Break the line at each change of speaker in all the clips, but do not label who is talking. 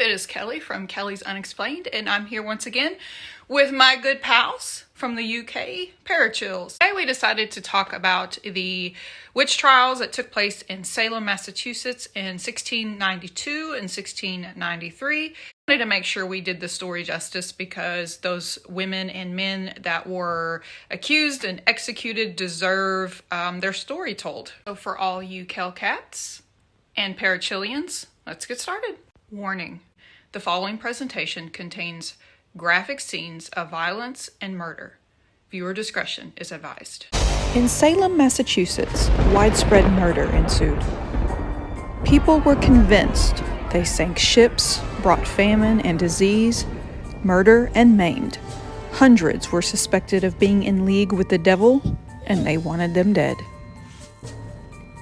it is Kelly from Kelly's Unexplained, and I'm here once again with my good pals from the UK, Parachills. Today we decided to talk about the witch trials that took place in Salem, Massachusetts in 1692 and 1693. I wanted to make sure we did the story justice because those women and men that were accused and executed deserve their story told. So for all you Kelcats and Parachillians, let's get started. Warning: the following presentation contains graphic scenes of violence and murder. Viewer discretion is advised.
In Salem, Massachusetts, widespread murder ensued. People were convinced they sank ships, brought famine and disease, murder and maimed. Hundreds were suspected of being in league with the devil, and they wanted them dead.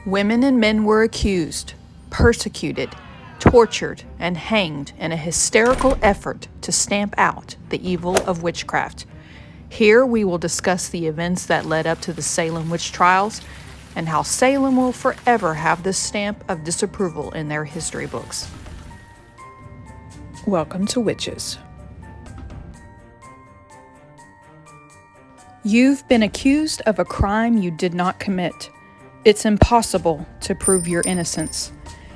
Women and men were accused, persecuted, tortured, and hanged in a hysterical effort to stamp out the evil of witchcraft. Here we will discuss the events that led up to the Salem Witch Trials and how Salem will forever have this stamp of disapproval in their history books. Welcome to Witches. You've been accused of a crime you did not commit. It's impossible to prove your innocence.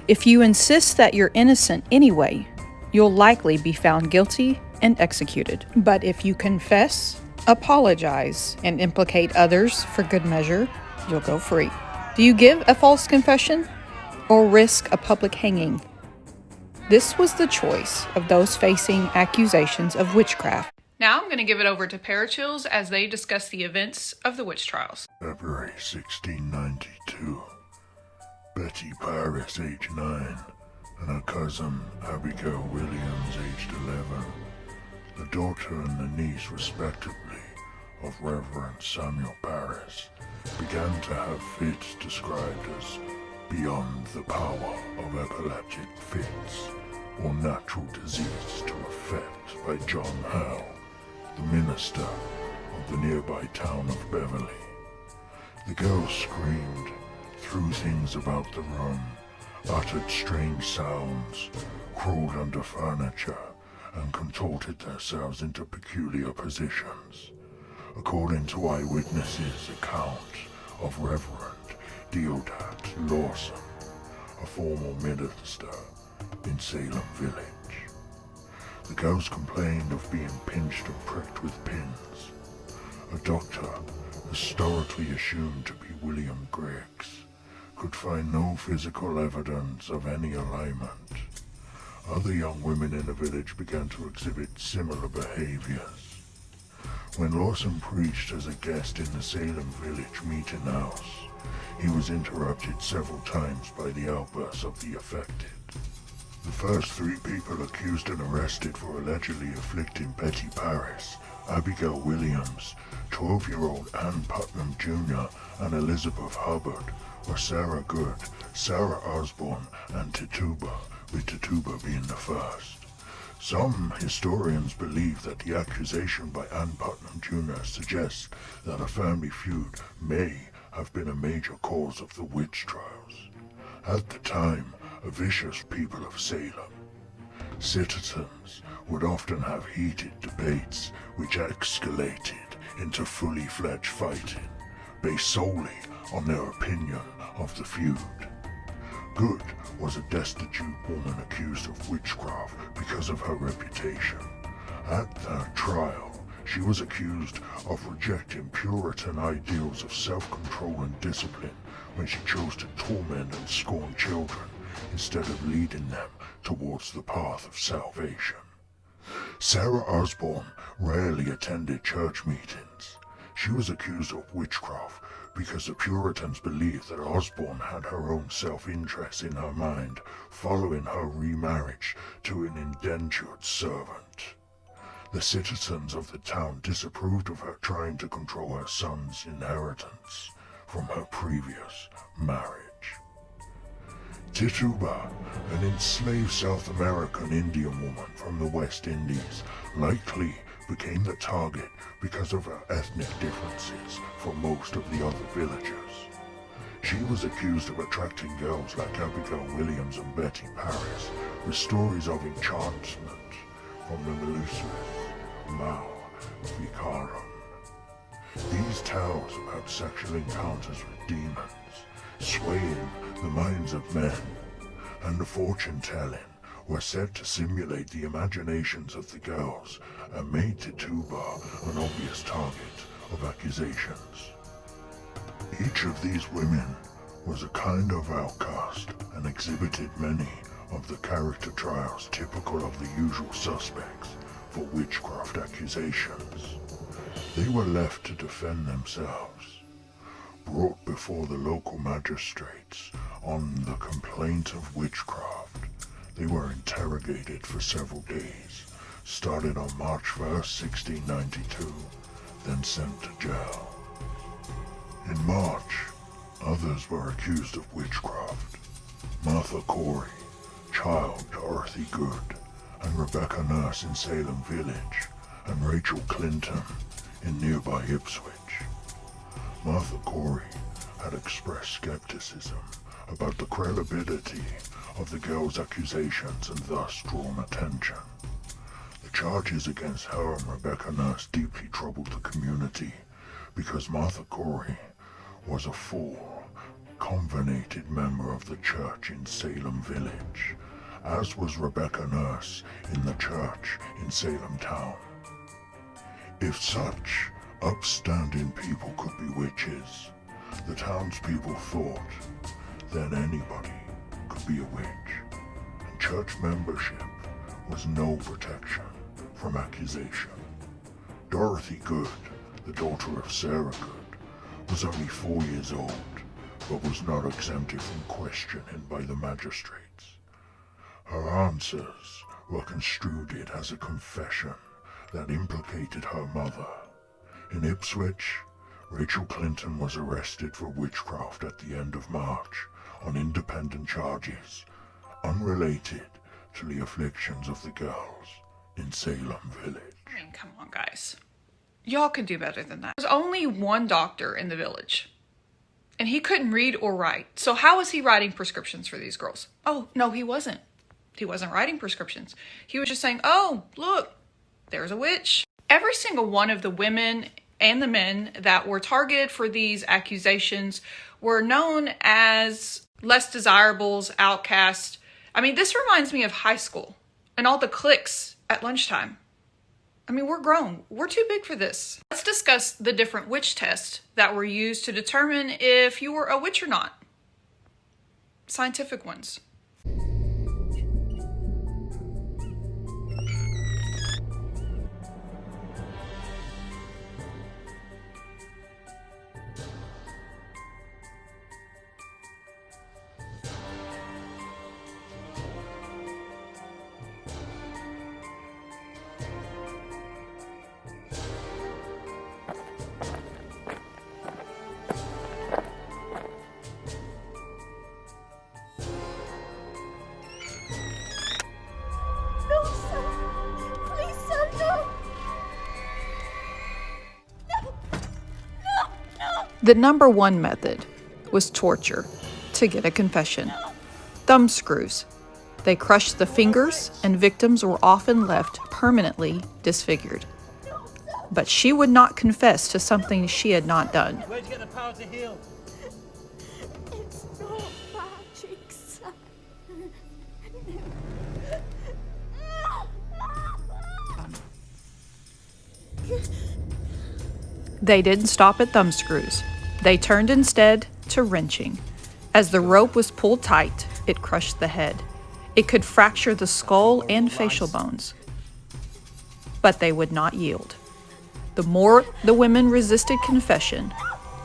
If you insist that you're innocent anyway, you'll likely be found guilty and executed. But if you confess, apologize, and implicate others for good measure, you'll go free. Do you give a false confession or risk a public hanging? This was the choice of those facing accusations of witchcraft.
Now I'm going to give it over to Parachills as they discuss the events of the witch trials.
February 1692. Betty Paris, age 9, and her cousin Abigail Williams, aged 11, the daughter and the niece, respectively, of Reverend Samuel Paris, began to have fits described as beyond the power of epileptic fits or natural disease to affect by John Howe, the minister of the nearby town of Beverly. The girls screamed, threw things about the room, uttered strange sounds, crawled under furniture, and contorted themselves into peculiar positions. According to eyewitnesses' account of Reverend Deodat Lawson, a former minister in Salem Village. The girls complained of being pinched and pricked with pins. A doctor, historically assumed to be William Griggs, could find no physical evidence of any alignment. Other young women in the village began to exhibit similar behaviors. When Lawson preached as a guest in the Salem Village meeting house, he was interrupted several times by the outbursts of the affected. The first 3 people accused and arrested for allegedly afflicting Betty Paris, Abigail Williams, 12-year-old Ann Putnam Jr., and Elizabeth Hubbard, were Sarah Good, Sarah Osborne, and Tituba, with Tituba being the first. Some historians believe that the accusation by Ann Putnam Jr. suggests that a family feud may have been a major cause of the witch trials. At the time, a vicious people of Salem, citizens would often have heated debates which escalated into fully fledged fighting, based solely on their opinion of the feud. Good was a destitute woman accused of witchcraft because of her reputation. At that trial, she was accused of rejecting Puritan ideals of self-control and discipline when she chose to torment and scorn children instead of leading them towards the path of salvation. Sarah Osborne rarely attended church meetings. She was accused of witchcraft because the Puritans believed that Osborne had her own self-interest in her mind following her remarriage to an indentured servant. The citizens of the town disapproved of her trying to control her son's inheritance from her previous marriage. Tituba, an enslaved South American Indian woman from the West Indies, likely became the target because of her ethnic differences from most of the other villagers. She was accused of attracting girls like Abigail Williams and Betty Paris with stories of enchantment from the Melusrith, Mao, Vicarum. These tales about sexual encounters with demons, swaying the minds of men, and the fortune-telling were said to simulate the imaginations of the girls and made Tituba an obvious target of accusations. Each of these women was a kind of outcast and exhibited many of the character traits typical of the usual suspects for witchcraft accusations. They were left to defend themselves. Brought before the local magistrates on the complaint of witchcraft, they were interrogated for several days, started on March 1st, 1692, then sent to jail. In March, others were accused of witchcraft. Martha Corey, child Dorothy Good, and Rebecca Nurse in Salem Village, and Rachel Clinton in nearby Ipswich. Martha Corey had expressed skepticism about the credibility of the girls' accusations and thus drawn attention. The charges against her and Rebecca Nurse deeply troubled the community because Martha Corey was a full, convenated member of the church in Salem Village, as was Rebecca Nurse in the church in Salem Town. If such upstanding people could be witches, the townspeople thought, then anybody could be a witch, and church membership was no protection from accusation. Dorothy Good, the daughter of Sarah Good, was only 4 years old, but was not exempted from questioning by the magistrates. Her answers were construed as a confession that implicated her mother. In Ipswich, Rachel Clinton was arrested for witchcraft at the end of March on independent charges, unrelated to the afflictions of the girls in Salem Village.
I mean, come on, guys. Y'all can do better than that. There's only one doctor in the village, and he couldn't read or write. So how was he writing prescriptions for these girls? Oh, no, he wasn't. He wasn't writing prescriptions. He was just saying, oh, look, there's a witch. Every single one of the women and the men that were targeted for these accusations were known as less desirables, outcasts. I mean, this reminds me of high school and all the cliques at lunchtime. I mean, we're grown. We're too big for this. Let's discuss the different witch tests that were used to determine if you were a witch or not. Scientific ones. The number one method was torture to get a confession. Thumb screws. They crushed the fingers, and victims were often left permanently disfigured. But she would not confess to something she had not done.
Where'd you get the power to heal?
It's not magic, son.
They didn't stop at thumb screws. They turned instead to wrenching. As the rope was pulled tight, it crushed the head. It could fracture the skull and facial bones. But they would not yield. The more the women resisted confession,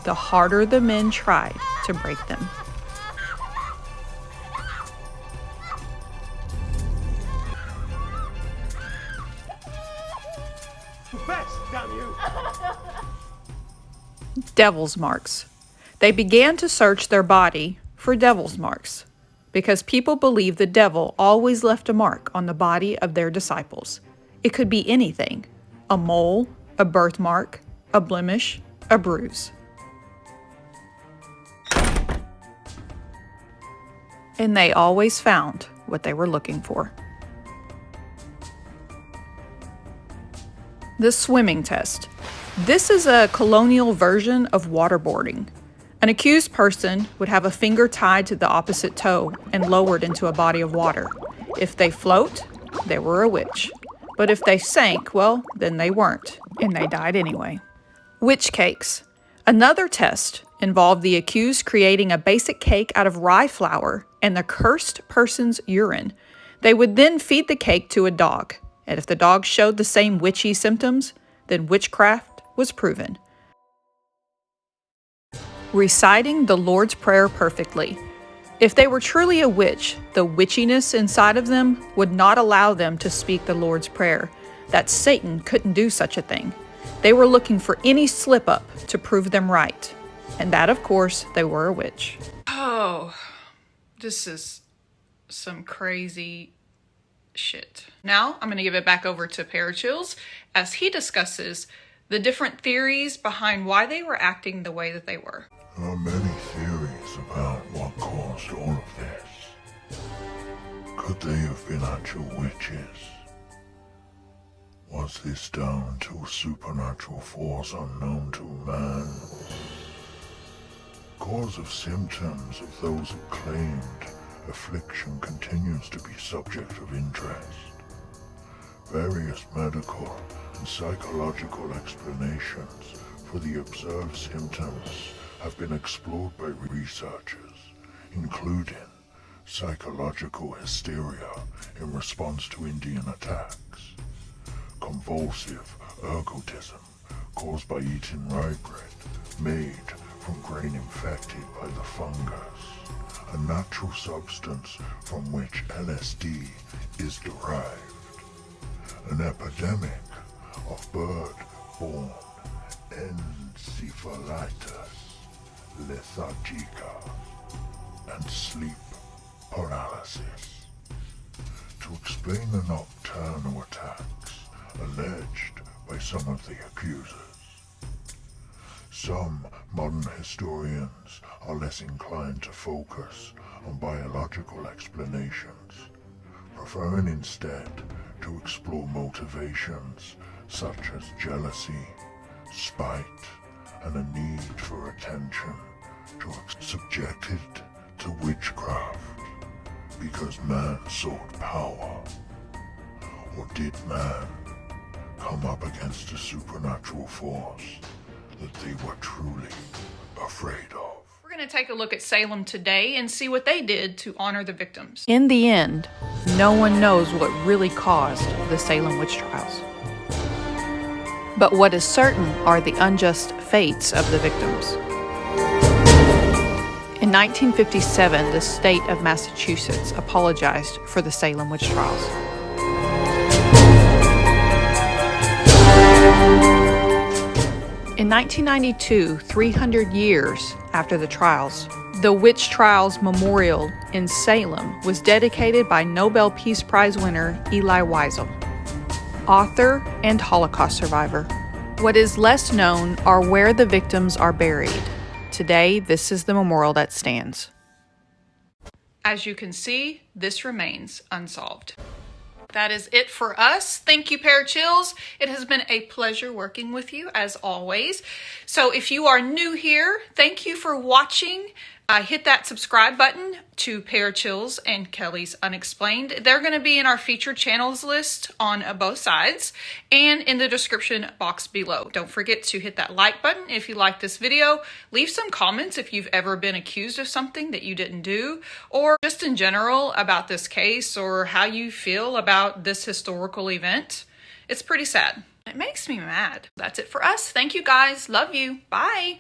the harder the men tried to break them.
Confess, damn you!
Devil's marks. They began to search their body for devil's marks because people believed the devil always left a mark on the body of their disciples. It could be anything: a mole, a birthmark, a blemish, a bruise. And they always found what they were looking for. The swimming test. This is a colonial version of waterboarding. An accused person would have a finger tied to the opposite toe and lowered into a body of water. If they float, they were a witch. But if they sank, well, then they weren't, and they died anyway. Witch cakes. Another test involved the accused creating a basic cake out of rye flour and the cursed person's urine. They would then feed the cake to a dog, and if the dog showed the same witchy symptoms, then witchcraft was proven. Reciting the Lord's Prayer perfectly. If they were truly a witch, the witchiness inside of them would not allow them to speak the Lord's Prayer. That Satan couldn't do such a thing. They were looking for any slip-up to prove them right. And that, of course, they were a witch.
Oh, this is some crazy shit. Now, I'm going to give it back over to Parachills as he discusses the different theories behind why they were acting the way that they were.
There are many theories about what caused all of this. Could they have been actual witches? Was this down to a supernatural force unknown to man? Cause of symptoms of those who claimed affliction continues to be subject of interest. Various medical and psychological explanations for the observed symptoms have been explored by researchers, including psychological hysteria in response to Indian attacks, convulsive ergotism caused by eating rye bread made from grain infected by the fungus, a natural substance from which LSD is derived, an epidemic of bird-borne encephalitis, lethargica, and sleep paralysis. To explain the nocturnal attacks alleged by some of the accusers. Some modern historians are less inclined to focus on biological explanations, preferring instead to explore motivations such as jealousy, spite, and a need for attention to subjected to witchcraft because man sought power. Or did man come up against a supernatural force that they were truly afraid of?
We're going to take a look at Salem Today and see what they did to honor the victims.
In the end, no one knows what really caused the Salem Witch Trials. But what is certain are the unjust fates of the victims. In 1957, the state of Massachusetts apologized for the Salem Witch Trials. In 1992, 300 years after the trials, the Witch Trials Memorial in Salem was dedicated by Nobel Peace Prize winner Elie Wiesel, author and Holocaust survivor. What is less known are where the victims are buried. Today, this is the memorial that stands.
As you can see, this remains unsolved. That is it for us. Thank you, Parachills. It has been a pleasure working with you as always. So if you are new here, thank you for watching. Hit that subscribe button to Parachills and Kelly's Unexplained. They're going to be in our featured channels list on both sides and in the description box below. Don't forget to hit that like button if you like this video. Leave some comments if you've ever been accused of something that you didn't do, or just in general about this case or how you feel about this historical event. It's pretty sad. It makes me mad. That's it for us. Thank you guys. Love you. Bye.